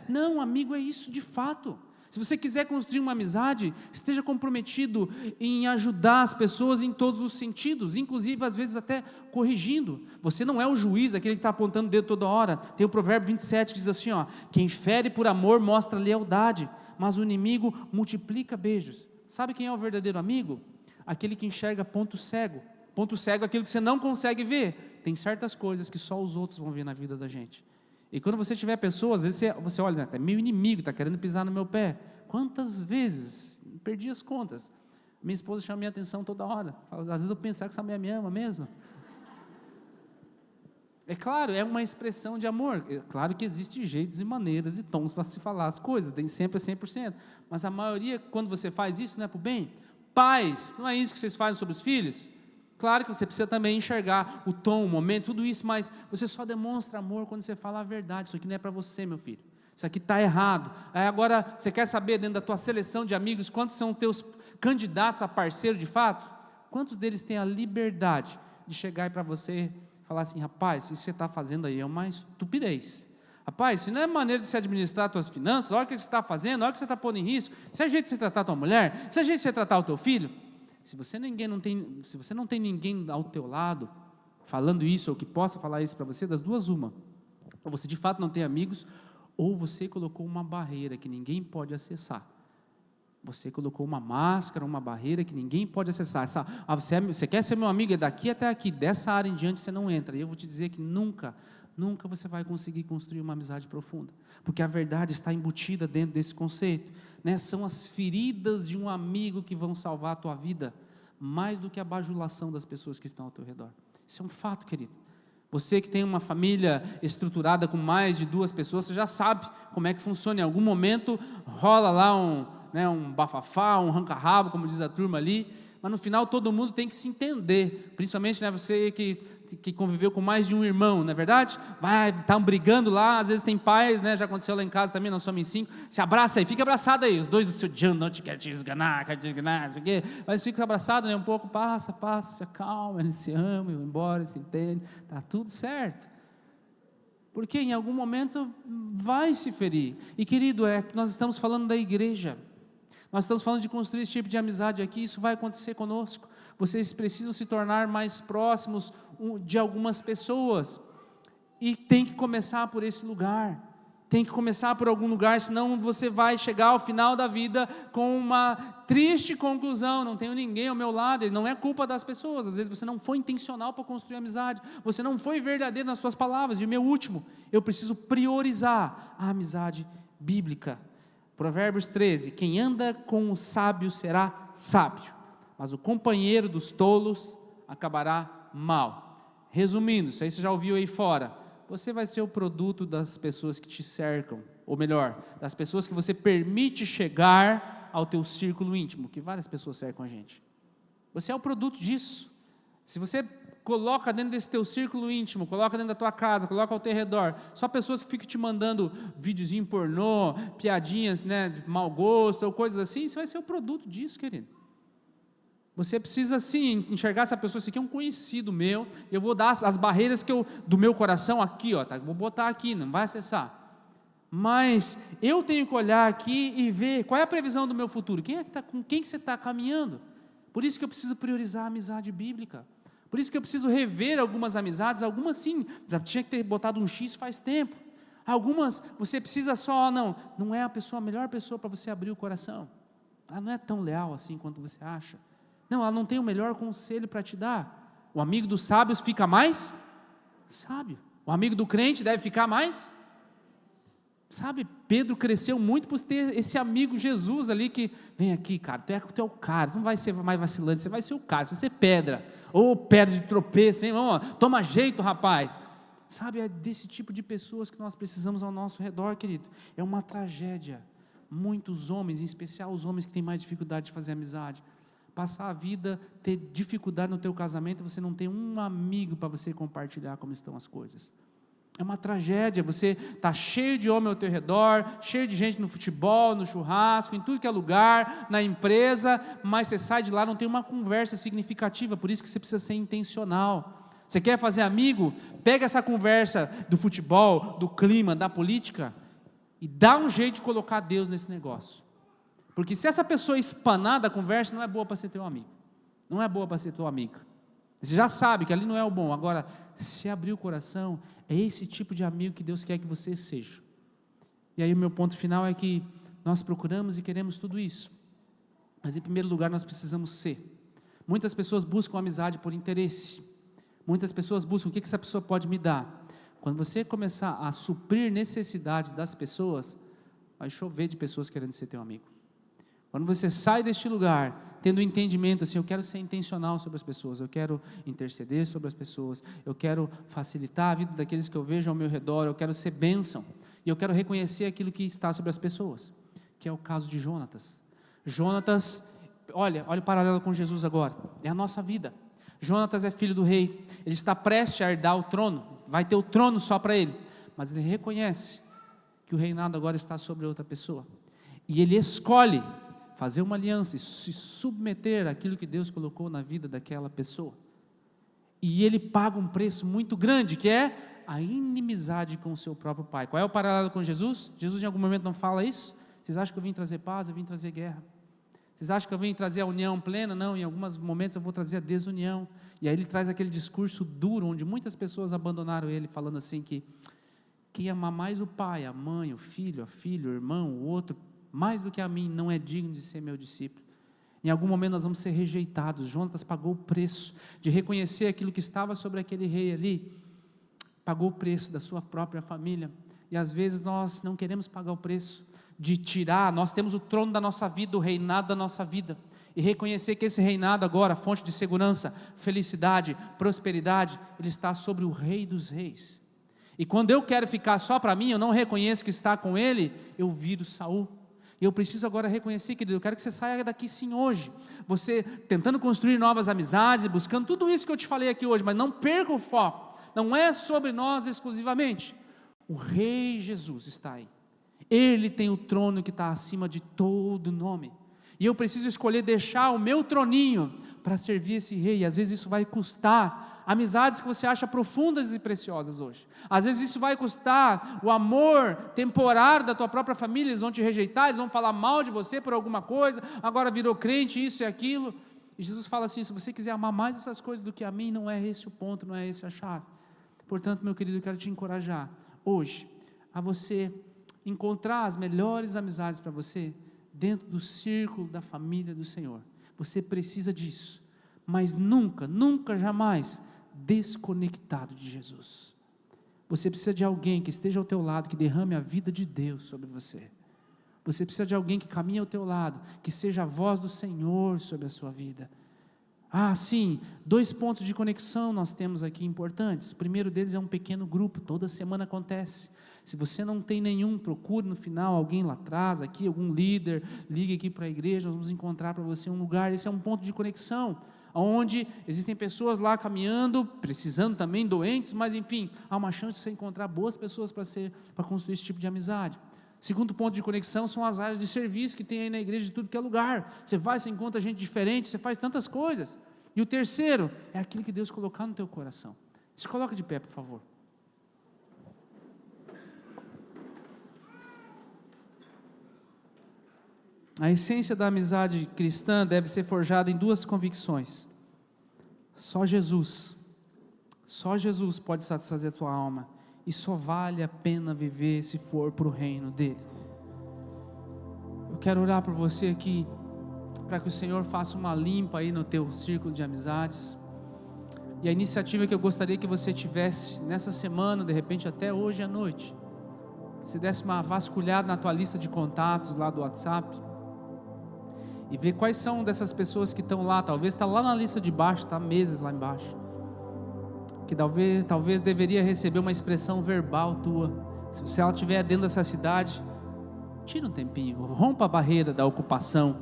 Não, amigo, é isso de fato. Se você quiser construir uma amizade, esteja comprometido em ajudar as pessoas em todos os sentidos, inclusive às vezes até corrigindo. Você não é o juiz, aquele que está apontando o dedo toda hora. Tem o provérbio 27 que diz assim: quem fere por amor mostra lealdade, mas o inimigo multiplica beijos. Sabe quem é o verdadeiro amigo? Aquele que enxerga ponto cego. Ponto cego é aquilo que você não consegue ver. Tem certas coisas que só os outros vão ver na vida da gente. E quando você tiver pessoas, às vezes você olha, é meu inimigo, está querendo pisar no meu pé. Quantas vezes? Perdi as contas. Minha esposa chama minha atenção toda hora. Às vezes eu penso, será que essa mulher me ama mesmo? É claro, é uma expressão de amor. É claro que existem jeitos e maneiras e tons para se falar as coisas, nem sempre é 100%. Mas a maioria, quando você faz isso, não é para o bem. Pais, não é isso que vocês fazem sobre os filhos? Claro que você precisa também enxergar o tom, o momento, tudo isso, mas você só demonstra amor quando você fala a verdade. Isso aqui não é para você, meu filho. Isso aqui está errado. Aí agora, você quer saber dentro da tua seleção de amigos, quantos são teus candidatos a parceiro de fato? Quantos deles têm a liberdade de chegar para você e falar assim: rapaz, isso que você está fazendo aí é uma estupidez. Rapaz, isso não é maneira de se administrar as tuas finanças, olha o que você está fazendo, olha o que você está pondo em risco. Isso é jeito de você tratar a tua mulher, isso é jeito de você tratar o teu filho. Se você não tem ninguém ao teu lado falando isso, ou que possa falar isso para você, das duas uma: ou você de fato não tem amigos, ou você colocou uma barreira que ninguém pode acessar. Você colocou uma máscara, uma barreira que ninguém pode acessar. Você quer ser meu amigo, é daqui até aqui, dessa área em diante você não entra. E eu vou te dizer que nunca você vai conseguir construir uma amizade profunda, porque a verdade está embutida dentro desse conceito, né? São as feridas de um amigo que vão salvar a tua vida, mais do que a bajulação das pessoas que estão ao teu redor. Isso é um fato, querido. Você que tem uma família estruturada com mais de 2 pessoas, você já sabe como é que funciona. Em algum momento rola lá um bafafá, um arranca-rabo, como diz a turma ali, mas no final todo mundo tem que se entender, principalmente, né, você que conviveu com mais de um irmão, não é verdade? Estão brigando lá, às vezes tem pais, né, já aconteceu lá em casa também, nós somos em 5, se abraça aí, fica abraçado aí, os dois do seu dia, não te quer te esganar, não sei o quê, mas fica abraçado, né, um pouco, passa, se acalma, eles se amam, vão embora, se entendem, está tudo certo. Porque em algum momento vai se ferir. E querido, nós estamos falando da igreja, nós estamos falando de construir esse tipo de amizade aqui, isso vai acontecer conosco. Vocês precisam se tornar mais próximos de algumas pessoas, e tem que começar por esse lugar, tem que começar por algum lugar, senão você vai chegar ao final da vida com uma triste conclusão: não tenho ninguém ao meu lado. E não é culpa das pessoas, às vezes você não foi intencional para construir amizade, você não foi verdadeiro nas suas palavras. E o meu último, eu preciso priorizar a amizade bíblica. Provérbios 13, quem anda com o sábio será sábio, mas o companheiro dos tolos acabará mal. Resumindo, isso aí você já ouviu aí fora, você vai ser o produto das pessoas que te cercam, ou melhor, das pessoas que você permite chegar ao teu círculo íntimo, que várias pessoas cercam a gente. Você é o produto disso. Se você coloca dentro desse teu círculo íntimo, coloca dentro da tua casa, coloca ao teu redor, só pessoas que ficam te mandando videozinho pornô, piadinhas, né, de mau gosto, ou coisas assim, você vai ser o produto disso, querido. Você precisa sim enxergar essa pessoa: esse aqui é um conhecido meu, eu vou dar as barreiras do meu coração aqui, ó, tá, vou botar aqui, não vai acessar, mas eu tenho que olhar aqui e ver qual é a previsão do meu futuro, com quem que você está caminhando. Por isso que eu preciso priorizar a amizade bíblica, por isso que eu preciso rever algumas amizades, algumas sim, já tinha que ter botado um X faz tempo, algumas você precisa só, não é a melhor pessoa para você abrir o coração, ela não é tão leal assim quanto você acha, não, ela não tem o melhor conselho para te dar. O amigo dos sábios fica mais sábio, o amigo do crente deve ficar mais, sabe, Pedro cresceu muito por ter esse amigo Jesus ali, que, vem aqui cara, tu é o cara, tu não vai ser mais vacilante, você vai ser o cara, você vai ser pedra, ou pedra de tropeço, hein? Toma jeito, rapaz, sabe, é desse tipo de pessoas que nós precisamos ao nosso redor, querido. É uma tragédia, muitos homens, em especial os homens que têm mais dificuldade de fazer amizade, passar a vida, ter dificuldade no teu casamento, você não tem um amigo para você compartilhar como estão as coisas. É uma tragédia, você está cheio de homem ao teu redor, cheio de gente no futebol, no churrasco, em tudo que é lugar, na empresa, mas você sai de lá, não tem uma conversa significativa. Por isso que você precisa ser intencional. Você quer fazer amigo? Pega essa conversa do futebol, do clima, da política, e dá um jeito de colocar Deus nesse negócio, porque se essa pessoa espanar da conversa, não é boa para ser teu amigo, não é boa para ser tua amiga. Você já sabe que ali não é o bom. Agora, se abrir o coração, é esse tipo de amigo que Deus quer que você seja. E aí o meu ponto final é que nós procuramos e queremos tudo isso, mas em primeiro lugar nós precisamos ser. Muitas pessoas buscam amizade por interesse, muitas pessoas buscam o que essa pessoa pode me dar. Quando você começar a suprir necessidades das pessoas, vai chover de pessoas querendo ser teu amigo. Quando você sai deste lugar, tendo um entendimento assim: eu quero ser intencional sobre as pessoas, eu quero interceder sobre as pessoas, eu quero facilitar a vida daqueles que eu vejo ao meu redor, eu quero ser bênção, e eu quero reconhecer aquilo que está sobre as pessoas, que é o caso de Jonatas. Olha o paralelo com Jesus agora, é a nossa vida. Jonatas é filho do rei, ele está prestes a herdar o trono, vai ter o trono só para ele, mas ele reconhece que o reinado agora está sobre outra pessoa, e ele escolhe fazer uma aliança e se submeter àquilo que Deus colocou na vida daquela pessoa, e ele paga um preço muito grande, que é a inimizade com o seu próprio pai. Qual é o paralelo com Jesus? Jesus em algum momento não fala isso? Vocês acham que eu vim trazer paz? Eu vim trazer guerra. Vocês acham que eu vim trazer a união plena? Não, em alguns momentos eu vou trazer a desunião. E aí ele traz aquele discurso duro, onde muitas pessoas abandonaram ele, falando assim que quem amar mais o pai, a mãe, o filho, a filha, o irmão, o outro, mais do que a mim, não é digno de ser meu discípulo. Em algum momento nós vamos ser rejeitados. Jonatas pagou o preço de reconhecer aquilo que estava sobre aquele rei ali, pagou o preço da sua própria família, e às vezes nós não queremos pagar o preço de tirar. Nós temos o trono da nossa vida, o reinado da nossa vida, e reconhecer que esse reinado agora, fonte de segurança, felicidade, prosperidade, ele está sobre o Rei dos Reis, e quando eu quero ficar só para mim, eu não reconheço que está com ele, eu viro Saul. E eu preciso agora reconhecer, querido, eu quero que você saia daqui sim hoje, você tentando construir novas amizades, buscando tudo isso que eu te falei aqui hoje, mas não perca o foco, não é sobre nós exclusivamente, o Rei Jesus está aí, ele tem o trono que está acima de todo nome, e eu preciso escolher deixar o meu troninho para servir esse rei, e às vezes isso vai custar amizades que você acha profundas e preciosas hoje, às vezes isso vai custar o amor temporário da tua própria família, eles vão te rejeitar, eles vão falar mal de você por alguma coisa, agora virou crente, isso e aquilo, e Jesus fala assim, se você quiser amar mais essas coisas do que a mim, não é esse o ponto, não é essa a chave. Portanto, meu querido, eu quero te encorajar hoje a você encontrar as melhores amizades para você dentro do círculo da família do Senhor. Você precisa disso, mas nunca, nunca, jamais desconectado de Jesus. Você precisa de alguém que esteja ao teu lado, que derrame a vida de Deus sobre você. Você precisa de alguém que caminhe ao teu lado, que seja a voz do Senhor sobre a sua vida. Sim, 2 pontos de conexão nós temos aqui importantes. O primeiro deles é um pequeno grupo, toda semana acontece. Se você não tem nenhum, procure no final alguém lá atrás, aqui, algum líder, ligue aqui para a igreja, nós vamos encontrar para você um lugar. Esse é um ponto de conexão, onde existem pessoas lá caminhando, precisando também, doentes, mas enfim, há uma chance de você encontrar boas pessoas para construir esse tipo de amizade. Segundo ponto de conexão são as áreas de serviço que tem aí na igreja de tudo que é lugar. Você vai, você encontra gente diferente, você faz tantas coisas. E o terceiro é aquilo que Deus colocar no teu coração. Se coloca de pé, por favor. A essência da amizade cristã deve ser forjada em 2 convicções. Só Jesus pode satisfazer a tua alma, e só vale a pena viver se for para o reino dele. Eu quero orar por você aqui, para que o Senhor faça uma limpa aí no teu círculo de amizades, e a iniciativa que eu gostaria que você tivesse nessa semana, de repente até hoje à noite, você desse uma vasculhada na tua lista de contatos lá do WhatsApp, e ver quais são dessas pessoas que estão lá, talvez está lá na lista de baixo, está há meses lá embaixo, que talvez deveria receber uma expressão verbal tua. Se ela estiver dentro dessa cidade, tira um tempinho, rompa a barreira da ocupação,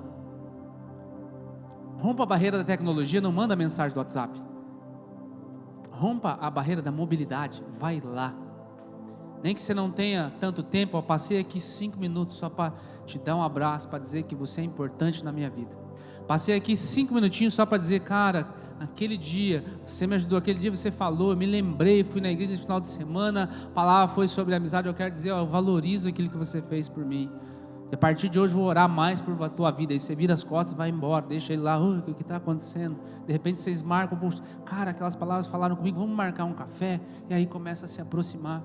rompa a barreira da tecnologia, não manda mensagem do WhatsApp, rompa a barreira da mobilidade, vai lá, nem que você não tenha tanto tempo, eu passei aqui 5 minutos só para te dar um abraço, para dizer que você é importante na minha vida, passei aqui 5 minutinhos só para dizer, cara, aquele dia, você me ajudou, aquele dia você falou, eu me lembrei, fui na igreja no final de semana, a palavra foi sobre amizade, eu quero dizer, eu valorizo aquilo que você fez por mim, a partir de hoje vou orar mais por a tua vida, aí você vira as costas e vai embora, deixa ele lá, o que está acontecendo, de repente vocês marcam, cara, aquelas palavras falaram comigo, vamos marcar um café, e aí começa a se aproximar,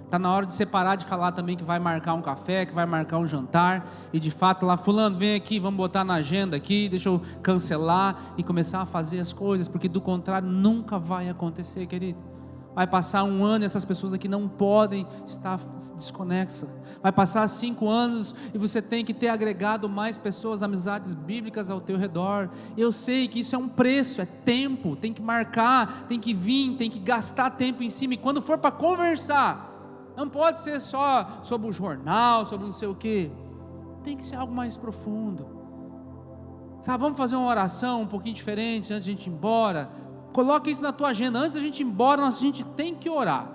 está na hora de você parar de falar também que vai marcar um café, que vai marcar um jantar, e de fato lá, fulano, vem aqui, vamos botar na agenda aqui, deixa eu cancelar, e começar a fazer as coisas, porque do contrário, nunca vai acontecer, querido, vai passar 1 ano e essas pessoas aqui não podem estar desconexas, vai passar 5 anos e você tem que ter agregado mais pessoas, amizades bíblicas ao teu redor, eu sei que isso é um preço, é tempo, tem que marcar, tem que vir, tem que gastar tempo em cima, e quando for para conversar, não pode ser só sobre o jornal, sobre não sei o que, tem que ser algo mais profundo, sabe, vamos fazer uma oração um pouquinho diferente antes de a gente ir embora, Coloca isso na tua agenda. Antes da gente ir embora, a gente tem que orar.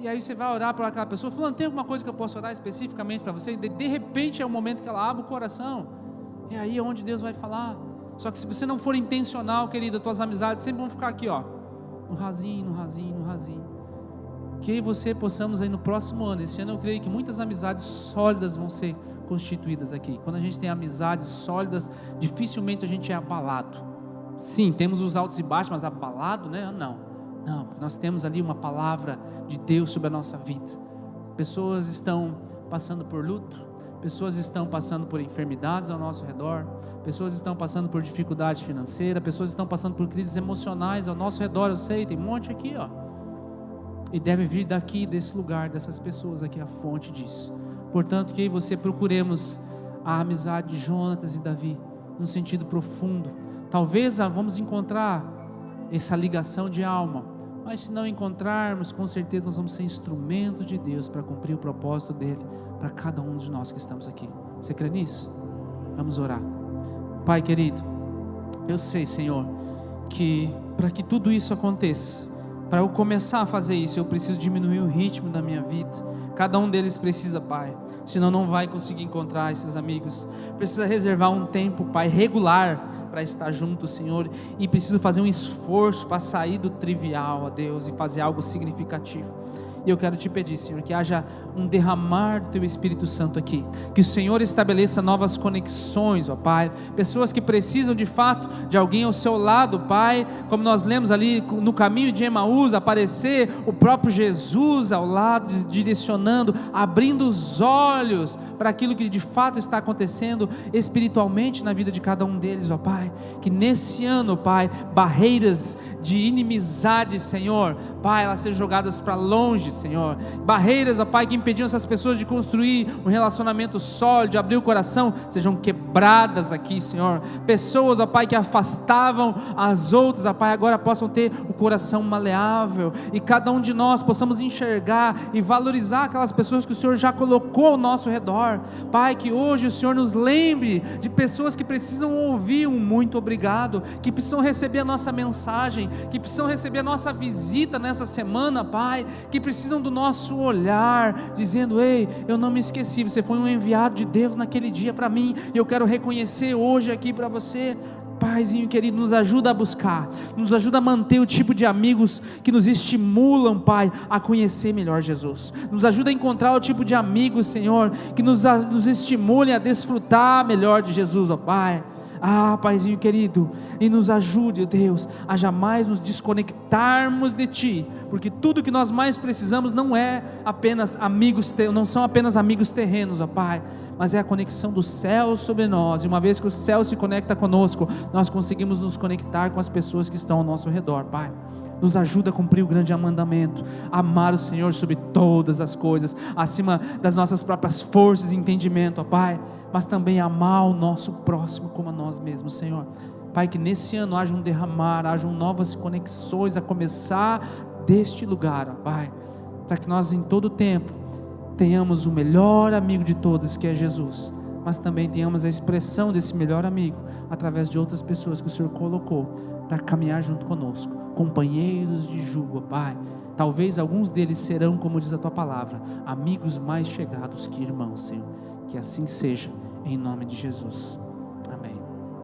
E aí você vai orar para aquela pessoa, falando, tem alguma coisa que eu posso orar especificamente para você? De repente é o momento que ela abre o coração. E aí é onde Deus vai falar. Só que se você não for intencional, querido, as tuas amizades sempre vão ficar aqui, ó, no rasinho, no rasinho, no rasinho. Que eu e você possamos aí no próximo ano, esse ano eu creio que muitas amizades sólidas vão ser constituídas aqui. Quando a gente tem amizades sólidas, dificilmente a gente é abalado. Sim, temos os altos e baixos, mas abalado, né? Não, nós temos ali uma palavra de Deus sobre a nossa vida. Pessoas estão passando por luto, pessoas estão passando por enfermidades ao nosso redor, pessoas estão passando por dificuldade financeira, pessoas estão passando por crises emocionais ao nosso redor, eu sei, tem um monte aqui, ó. E deve vir daqui, desse lugar, dessas pessoas aqui, a fonte disso. Portanto, que você procuremos a amizade de Jonatas e Davi, num sentido profundo. Talvez vamos encontrar essa ligação de alma, mas se não encontrarmos, com certeza nós vamos ser instrumentos de Deus para cumprir o propósito dele, para cada um de nós que estamos aqui. Você crê nisso? Vamos orar. Pai querido, eu sei, Senhor, que para que tudo isso aconteça, para eu começar a fazer isso, eu preciso diminuir o ritmo da minha vida. Cada um deles precisa, Pai, senão não vai conseguir encontrar esses amigos. Precisa reservar um tempo, Pai, regular para estar junto, Senhor, e preciso fazer um esforço para sair do trivial, ó Deus, e fazer algo significativo. E eu quero te pedir, Senhor, que haja um derramar do Teu Espírito Santo aqui, que o Senhor estabeleça novas conexões, ó Pai, pessoas que precisam de fato de alguém ao seu lado, Pai, como nós lemos ali no caminho de Emaús, aparecer o próprio Jesus ao lado, direcionando, abrindo os olhos para aquilo que de fato está acontecendo espiritualmente na vida de cada um deles, ó Pai, que nesse ano, Pai, barreiras de inimizade, Senhor, Pai, elas sejam jogadas para longe, Senhor, barreiras, ó Pai, que impediam essas pessoas de construir um relacionamento sólido, de abrir o coração, sejam quebradas aqui, Senhor. Pessoas, ó Pai, que afastavam as outras, ó Pai, agora possam ter o coração maleável, e cada um de nós possamos enxergar e valorizar aquelas pessoas que o Senhor já colocou ao nosso redor, Pai, que hoje o Senhor nos lembre de pessoas que precisam ouvir um muito obrigado, que precisam receber a nossa mensagem, que precisam receber a nossa visita nessa semana, Pai, que precisam do nosso olhar, dizendo, ei, eu não me esqueci, você foi um enviado de Deus naquele dia para mim, e eu quero reconhecer hoje aqui para você. Paizinho querido, nos ajuda a buscar, nos ajuda a manter o tipo de amigos que nos estimulam, Pai, a conhecer melhor Jesus, nos ajuda a encontrar o tipo de amigos, Senhor, que nos estimulem a desfrutar melhor de Jesus, ó Pai. Paizinho querido, e nos ajude, Deus, a jamais nos desconectarmos de Ti, porque tudo que nós mais precisamos não é apenas amigos, não são apenas amigos terrenos, ó Pai, mas é a conexão do céu sobre nós, e uma vez que o céu se conecta conosco, nós conseguimos nos conectar com as pessoas que estão ao nosso redor, Pai. Nos ajuda a cumprir o grande mandamento, amar o Senhor sobre todas as coisas, acima das nossas próprias forças e entendimento, ó Pai, mas também amar o nosso próximo como a nós mesmos, Senhor. Pai, que nesse ano haja um derramar, hajam novas conexões a começar deste lugar, ó Pai, para que nós em todo tempo tenhamos o melhor amigo de todos, que é Jesus, mas também tenhamos a expressão desse melhor amigo através de outras pessoas que o Senhor colocou para caminhar junto conosco, companheiros de jugo, ó Pai. Talvez alguns deles serão, como diz a Tua palavra, amigos mais chegados que irmãos, Senhor. Que assim seja, em nome de Jesus. Amém.